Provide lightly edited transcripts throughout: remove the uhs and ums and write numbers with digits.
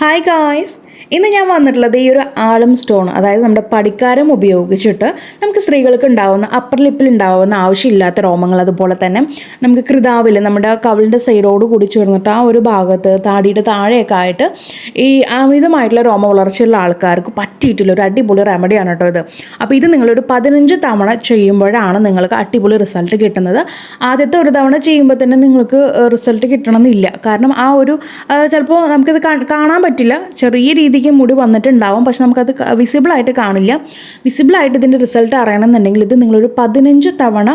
Hi guys! ഇന്ന് ഞാൻ വന്നിട്ടുള്ളത് ഈ ഒരു ആളം സ്റ്റോൺ, അതായത് നമ്മുടെ പടിക്കാരം ഉപയോഗിച്ചിട്ട് നമുക്ക് സ്ത്രീകൾക്ക് ഉണ്ടാവുന്ന അപ്പർ ലിപ്പിൽ ഉണ്ടാവുന്ന ആവശ്യമില്ലാത്ത രോമങ്ങൾ, അതുപോലെ തന്നെ നമുക്ക് കൃതാവിൽ നമ്മുടെ കവിളിൻ്റെ സൈഡോട് കൂടി ചേർന്നിട്ട് ആ ഒരു ഭാഗത്ത് താടിയുടെ താഴെയൊക്കെ ആയിട്ട് ഈ അമിതമായിട്ടുള്ള രോമ വളർച്ചയുള്ള ആൾക്കാർക്ക് പറ്റിയിട്ടുള്ള ഒരു അടിപൊളി റെമഡിയാണ് കേട്ടോ ഇത്. അപ്പോൾ ഇത് നിങ്ങളൊരു 15 തവണ ചെയ്യുമ്പോഴാണ് നിങ്ങൾക്ക് അടിപൊളി റിസൾട്ട് കിട്ടുന്നത്. ആദ്യത്തെ ഒരു തവണ ചെയ്യുമ്പോൾ തന്നെ നിങ്ങൾക്ക് റിസൾട്ട് കിട്ടണമെന്നില്ല. കാരണം ആ ഒരു ചിലപ്പോൾ നമുക്കിത് കാണാൻ പറ്റില്ല, ചെറിയ രീതിക്ക് മുടി വന്നിട്ടുണ്ടാവും, പക്ഷെ നമുക്കത് വിസിബിളായിട്ട് കാണില്ല. വിസിബിളായിട്ട് ഇതിൻ്റെ റിസൾട്ട് അറിയണമെന്നുണ്ടെങ്കിൽ ഇത് നിങ്ങളൊരു 15 തവണ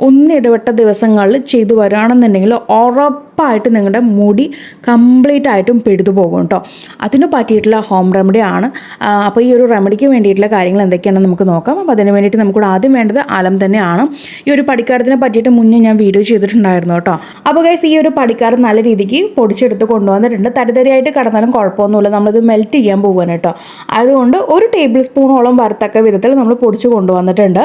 ഒന്നിടവിട്ട ദിവസങ്ങളിൽ ചെയ്തു വരികയാണെന്നുണ്ടെങ്കിൽ ഉറപ്പായിട്ട് നിങ്ങളുടെ മുടി കംപ്ലീറ്റ് ആയിട്ടും പിടിതു പോകും കേട്ടോ. അതിന് പറ്റിയിട്ടുള്ള ഹോം റെമഡി ആണ്. അപ്പോൾ ഈ ഒരു റെമഡിക്ക് വേണ്ടിയിട്ടുള്ള കാര്യങ്ങൾ എന്തൊക്കെയാണെന്ന് നമുക്ക് നോക്കാം. അപ്പോൾ അതിന് വേണ്ടിയിട്ട് നമുക്ക് ആദ്യം വേണ്ടത് ആലം തന്നെയാണ്. ഈ ഒരു പടിക്കാരത്തിനെ പറ്റിയിട്ട് മുന്നേ ഞാൻ വീഡിയോ ചെയ്തിട്ടുണ്ടായിരുന്നു കേട്ടോ. അപ്പോൾ ഗൈസ്, ഈ ഒരു പടിക്കാരം നല്ല രീതിക്ക് പൊടിച്ചെടുത്ത് കൊണ്ടുവന്നിട്ടുണ്ട്. തരിതരിയായിട്ട് കിടന്നാലും കുഴപ്പമൊന്നുമില്ല, നമ്മളിത് മെൽറ്റ് ചെയ്യാൻ പോകാൻ കേട്ടോ. അതുകൊണ്ട് ഒരു ടേബിൾ സ്പൂണോളം വരത്തക്ക വിധത്തിൽ നമ്മൾ പൊടിച്ച് കൊണ്ടുവന്നിട്ടുണ്ട്.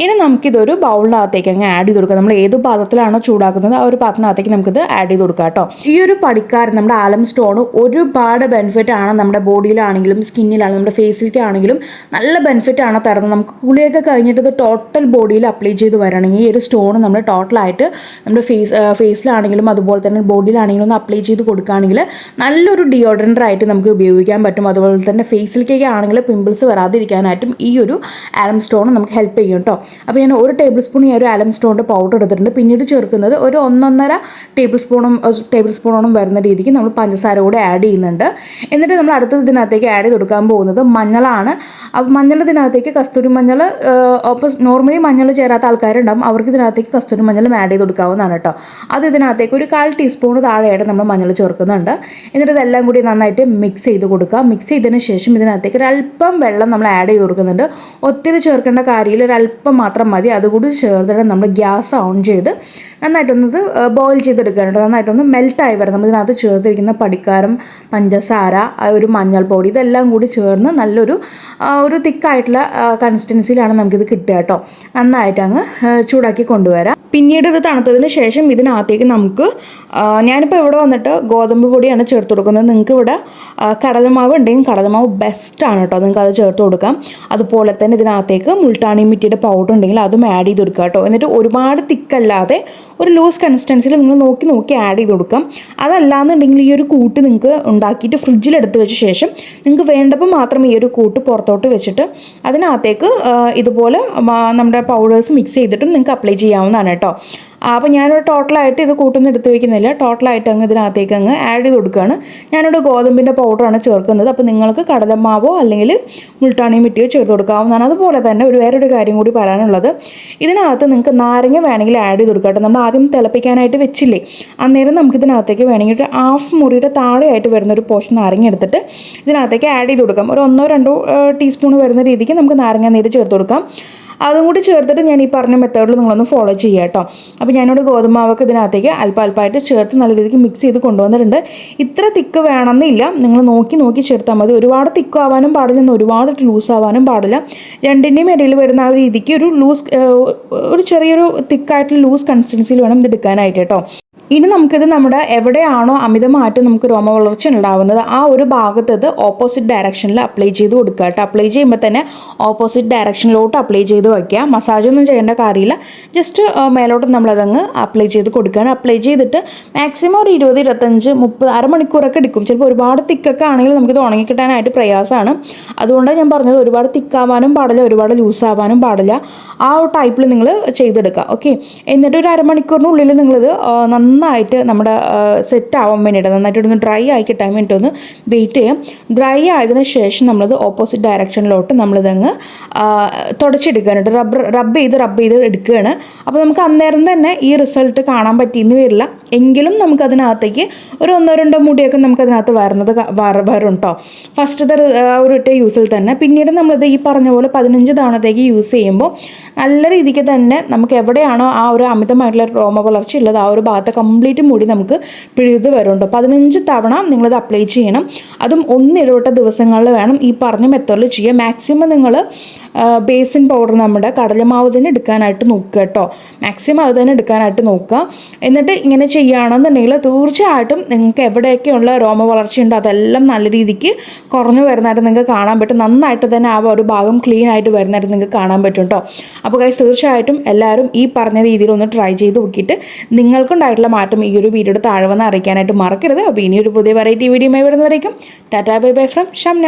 ഇനി നമുക്കിതൊരു ബൗളിനകത്തേക്ക് അങ്ങ് ആഡ് ചെയ്ത് കൊടുക്കാം. നമ്മൾ ഏത് പാത്രത്തിലാണോ ചൂടാക്കുന്നത് ആ ഒരു പാത്രത്തിനകത്തേക്ക് നമുക്കിത് ആഡ് ചെയ്ത് കൊടുക്കാം കേട്ടോ. ഈ ഒരു പടിക്കാരൻ, നമ്മുടെ ആലം സ്റ്റോൺ, ഒരുപാട് ബെനിഫിറ്റ് ആണ് നമ്മുടെ ബോഡിയിലാണെങ്കിലും സ്കിന്നിലാണെങ്കിലും നമ്മുടെ ഫേസിലേക്കാണെങ്കിലും നല്ല ബെനിഫിറ്റ് ആണ് തരുന്നത്. നമുക്ക് കുളിയൊക്കെ കഴിഞ്ഞിട്ട് ഇത് ടോട്ടൽ ബോഡിയിൽ അപ്ലൈ ചെയ്ത് വരികയാണെങ്കിൽ ഈ ഒരു സ്റ്റോൺ നമ്മൾ ടോട്ടലായിട്ട് നമ്മുടെ ഫേസിലാണെങ്കിലും അതുപോലെ തന്നെ ബോഡിയിലാണെങ്കിലും ഒന്ന് അപ്ലൈ ചെയ്ത് കൊടുക്കുകയാണെങ്കിൽ നല്ലൊരു ഡിയോഡറൻ്റ് ആയിട്ട് നമുക്ക് ഉപയോഗിക്കാൻ പറ്റും. അതുപോലെ തന്നെ ഫേസിലേക്കൊക്കെ ആണെങ്കിൽ പിമ്പിൾസ് വരാതിരിക്കാനായിട്ടും ഈ ഒരു ആലം സ്റ്റോൺ നമുക്ക് ഹെൽപ്പ് ചെയ്യും കേട്ടോ. അപ്പോൾ ഞാൻ ഒരു ടേബിൾ സ്പൂൺ ഈ ഒരു ആലം സ്റ്റോണിൻ്റെ പൗഡർ എടുത്തിട്ടുണ്ട്. പിന്നീട് ചേർക്കുന്നത് ഒരു 1.5 ടേബിൾ സ്പൂണോളം വരുന്ന രീതിക്ക് നമ്മൾ പഞ്ചസാര കൂടെ ആഡ് ചെയ്യുന്നുണ്ട്. എന്നിട്ട് നമ്മൾ അടുത്തത് ഇതിനകത്തേക്ക് ആഡ് ചെയ്ത് കൊടുക്കാൻ പോകുന്നത് മഞ്ഞളാണ്. അപ്പോൾ മഞ്ഞളത്തിനകത്തേക്ക് കസ്തൂരി മഞ്ഞൾ, അപ്പോൾ നോർമലി മഞ്ഞൾ ചേരാത്ത ആൾക്കാരുണ്ടാകും, അവർക്ക് ഇതിനകത്തേക്ക് കസ്തൂരി മഞ്ഞളും ആഡ് ചെയ്ത് കൊടുക്കാവുന്നതാണ് കേട്ടോ. അത് ഇതിനകത്തേക്ക് ഒരു 1/4 ടീസ്പൂൺ താഴെയായിട്ട് നമ്മൾ മഞ്ഞൾ ചേർക്കുന്നുണ്ട്. എന്നിട്ട് ഇതെല്ലാം കൂടി നന്നായിട്ട് മിക്സ് ചെയ്ത് കൊടുക്കുക. മിക്സ് ചെയ്തതിന് ശേഷം ഇതിനകത്തേക്ക് ഒരല്പം വെള്ളം നമ്മൾ ആഡ് ചെയ്ത് കൊടുക്കുന്നുണ്ട്. ഒത്തിരി ചേർക്കേണ്ട കാര്യമില്ല, ഒരല്പം മാത്രം മതി. അതുകൂടി ചേർത്തിട്ട് നമ്മൾ ഗ്യാസ് ഓൺ ചെയ്ത് നന്നായിട്ടൊന്നത് ബോയിൽ ചെയ്തെടുക്കാനുണ്ട്. നന്നായിട്ടൊന്ന് മെൽറ്റായി വരണം. നമ്മൾ ഇതിനകത്ത് ചേർത്തിരിക്കുന്ന പടിക്കാരം, പഞ്ചസാര, ഒരു മഞ്ഞൾപ്പൊടി, ഇതെല്ലാം കൂടി ചേർന്ന് നല്ലൊരു തിക്കായിട്ടുള്ള കൺസിസ്റ്റൻസിയിലാണ് നമുക്കിത് കിട്ടുക കേട്ടോ. നന്നായിട്ട് അങ്ങ് ചൂടാക്കി കൊണ്ടുവരാം. പിന്നീട് ഇത് തണുത്തതിന് ശേഷം ഇതിനകത്തേക്ക് നമുക്ക്, ഞാനിപ്പോൾ ഇവിടെ വന്നിട്ട് ഗോതമ്പ് പൊടിയാണ് ചേർത്ത് കൊടുക്കുന്നത്. നിങ്ങൾക്ക് ഇവിടെ കടലമാവ് ഉണ്ടെങ്കിൽ കടലമാവ് ബെസ്റ്റാണ് കേട്ടോ, നിങ്ങൾക്ക് അത് ചേർത്ത് കൊടുക്കാം. അതുപോലെ തന്നെ ഇതിനകത്തേക്ക് മുൾട്ടാണി മിറ്റിയുടെ പൗഡർ ഉണ്ടെങ്കിൽ അതും ആഡ് ചെയ്ത് കൊടുക്കുക കേട്ടോ. എന്നിട്ട് ഒരുപാട് തിക്കല്ലാതെ ഒരു ലൂസ് കൺസിസ്റ്റൻസിയിൽ നിങ്ങൾ നോക്കി ആഡ് ചെയ്ത് കൊടുക്കാം. അതല്ലാന്നുണ്ടെങ്കിൽ ഈ ഒരു കൂട്ട് നിങ്ങൾക്ക് ഉണ്ടാക്കിയിട്ട് ഫ്രിഡ്ജിലെടുത്ത് വെച്ച ശേഷം നിങ്ങൾക്ക് വേണ്ടപ്പോൾ മാത്രം ഈ ഒരു കൂട്ട് പുറത്തോട്ട് വെച്ചിട്ട് അതിനകത്തേക്ക് ഇതുപോലെ നമ്മുടെ പൗഡേഴ്സ് മിക്സ് ചെയ്തിട്ടും നിങ്ങൾക്ക് അപ്ലൈ ചെയ്യാവുന്നതാണ് കേട്ടോ. അപ്പോൾ ഞാനിവിടെ ടോട്ടലായിട്ട് ഇത് കൂട്ടൊന്നും എടുത്ത് വയ്ക്കുന്നില്ല, ടോട്ടലായിട്ട് അങ്ങ് ഇതിനകത്തേക്ക് അങ്ങ് ആഡ് ചെയ്ത് കൊടുക്കുകയാണ്. ഞാനിവിടെ ഗോതമ്പിൻ്റെ പൗഡറാണ് ചേർക്കുന്നത്. അപ്പോൾ നിങ്ങൾക്ക് കടലമാവോ അല്ലെങ്കിൽ മുൾട്ടാണി മിറ്റിയോ ചേർത്ത് കൊടുക്കാവുന്നതാണ്. അതുപോലെ തന്നെ വേറൊരു കാര്യം കൂടി പറയാനുള്ളത്, ഇതിനകത്ത് നിങ്ങൾക്ക് നാരങ്ങ വേണമെങ്കിൽ ആഡ് ചെയ്ത് കൊടുക്കാം കേട്ടോ. നമ്മൾ ആദ്യം തിളപ്പിക്കാനായിട്ട് വെച്ചില്ലേ, അന്നേരം നമുക്കിതിനകത്തേക്ക് വേണമെങ്കിൽ ഒരു 1/2 മുറിയുടെ താഴെയായിട്ട് വരുന്നൊരു പോർഷൻ നാരങ്ങ എടുത്തിട്ട് ഇതിനകത്തേക്ക് ആഡ് ചെയ്ത് കൊടുക്കാം. ഒരു 1-2 ടീസ്പൂൺ വരുന്ന രീതിക്ക് നമുക്ക് നാരങ്ങ നീര് ചേർത്ത് കൊടുക്കാം. അതും കൂടി ചേർത്തിട്ട് ഞാൻ ഈ പറഞ്ഞ മെത്തേഡിൽ നിങ്ങളൊന്ന് ഫോളോ ചെയ്യുക കേട്ടോ. അപ്പോൾ ഞാനിവിടെ ഗോതമ്പാവൊക്കെ ഇതിനകത്തേക്ക് അല്പമായിട്ട് ചേർത്ത് നല്ല രീതിക്ക് മിക്സ് ചെയ്ത് കൊണ്ടുവന്നിട്ടുണ്ട്. ഇത്ര തിക്ക് വേണമെന്നില്ല, നിങ്ങൾ നോക്കി ചേർത്താൽ മതി. ഒരുപാട് തിക്കാവാനും പാടില്ല, ഒരുപാട് ലൂസ് ആവാനും പാടില്ല. രണ്ടിൻ്റെയും ഇടയിൽ വരുന്ന ആ ഒരു രീതിക്ക് ഒരു ചെറിയൊരു തിക്കായിട്ടുള്ള ലൂസ് കൺസിസ്റ്റൻസിയിൽ വേണം ഇത് എടുക്കാനായിട്ട് കേട്ടോ. ഇനി നമുക്കിത് നമ്മുടെ എവിടെയാണോ അമിതമായിട്ട് നമുക്ക് രോമ വളർച്ച ഉണ്ടാവുന്നത് ആ ഒരു ഭാഗത്ത് ഇത് ഓപ്പോസിറ്റ് ഡയറക്ഷനിൽ അപ്ലൈ ചെയ്ത് കൊടുക്കുക കേട്ടോ. അപ്ലൈ ചെയ്യുമ്പോൾ തന്നെ ഓപ്പോസിറ്റ് ഡയറക്ഷനിലോട്ട് അപ്ലൈ ചെയ്ത് വയ്ക്കുക. മസാജൊന്നും ചെയ്യേണ്ട കാര്യമില്ല, ജസ്റ്റ് മേലോട്ട് നമ്മളതങ്ങ് അപ്ലൈ ചെയ്ത് കൊടുക്കുകയാണ്. അപ്ലൈ ചെയ്തിട്ട് മാക്സിമം ഒരു 20-25-30 അരമണിക്കൂറൊക്കെ എടുക്കും. ചിലപ്പോൾ ഒരുപാട് തിക്കൊക്കെ ആണെങ്കിൽ നമുക്കിത് ഉണങ്ങിക്കിട്ടാനായിട്ട് പ്രയാസമാണ്. അതുകൊണ്ടാണ് ഞാൻ പറഞ്ഞത്, ഒരുപാട് തിക്കാവാനും പാടില്ല, ഒരുപാട് ലൂസാവാനും പാടില്ല. ആ ഒരു ടൈപ്പിൽ നിങ്ങൾ ചെയ്തെടുക്കുക. ഓക്കെ, എന്നിട്ട് ഒരു അരമണിക്കൂറിനുള്ളിൽ നിങ്ങളിത് നന്നായിട്ട് നമ്മുടെ സെറ്റ് ആവാൻ വേണ്ടിയിട്ട് നന്നായിട്ടൊന്ന് ഡ്രൈ ആയി കിട്ടാൻ വേണ്ടിയിട്ട് ഒന്ന് വെയിറ്റ് ചെയ്യാം. ഡ്രൈ ആയതിനു ശേഷം നമ്മളത് ഓപ്പോസിറ്റ് ഡയറക്ഷനിലോട്ട് നമ്മളിതങ്ങ് തുടച്ചെടുക്കാനായിട്ട് റബ്ബ് ചെയ്ത് എടുക്കുകയാണ്. അപ്പോൾ നമുക്ക് അന്നേരം തന്നെ ഈ റിസൾട്ട് കാണാൻ പറ്റിയെന്ന് വരില്ല, എങ്കിലും നമുക്കതിനകത്തേക്ക് ഒരു 1-2 മുടിയൊക്കെ നമുക്കതിനകത്ത് വരും കേട്ടോ, ഫസ്റ്റത്തെ ഒരു യൂസിൽ തന്നെ. പിന്നീട് നമ്മളിത് ഈ പറഞ്ഞ പോലെ 15 തവണത്തേക്ക് യൂസ് ചെയ്യുമ്പോൾ നല്ല രീതിക്ക് തന്നെ നമുക്ക് എവിടെയാണോ ആ ഒരു അമിതമായിട്ടുള്ള രോമ വളർച്ച ഉള്ളത് ആ ഒരു ഭാഗത്തെ കംപ്ലീറ്റ് മുടി നമുക്ക് പിഴുത് വരുന്നുണ്ട്. 15 തവണ നിങ്ങളിത് അപ്ലൈ ചെയ്യണം. അതും ഒന്നിടവിട്ട ദിവസങ്ങളിൽ വേണം ഈ പറഞ്ഞ മെത്തേഡിൽ ചെയ്യുക. മാക്സിമം നിങ്ങൾ ബേസിൻ പൗഡർ നമ്മുടെ കടലമാവ് തന്നെ എടുക്കാനായിട്ട് നോക്കുക കേട്ടോ. മാക്സിമം അത് തന്നെ എടുക്കാനായിട്ട് നോക്കുക. എന്നിട്ട് ഇങ്ങനെ ചെയ്യുകയാണെന്നുണ്ടെങ്കിൽ തീർച്ചയായിട്ടും നിങ്ങൾക്ക് എവിടെയൊക്കെയുള്ള രോമ വളർച്ചയുണ്ടോ അതെല്ലാം നല്ല രീതിക്ക് കുറഞ്ഞു വരുന്നതായിട്ട് നിങ്ങൾക്ക് കാണാൻ പറ്റും. നന്നായിട്ട് തന്നെ ആ ഒരു ഭാഗം ക്ലീൻ ആയിട്ട് വരുന്നതായിട്ട് നിങ്ങൾക്ക് കാണാൻ പറ്റും കേട്ടോ. അപ്പോൾ ഗൈസ് തീർച്ചയായിട്ടും എല്ലാവരും ഈ പറഞ്ഞ രീതിയിൽ ഒന്ന് ട്രൈ ചെയ്ത് നോക്കിയിട്ട് നിങ്ങൾക്കുണ്ടായിട്ടുള്ള മാറ്റം ഈ ഒരു വീഡിയോയുടെ താഴെ വന്ന് അറിയിക്കാനായിട്ട് മറക്കരുത്. അപ്പോൾ ഇനി ഒരു പുതിയ വെറൈറ്റി വീഡിയോയുമായി വരുന്നവരേക്കും tata bye bye from Shamna.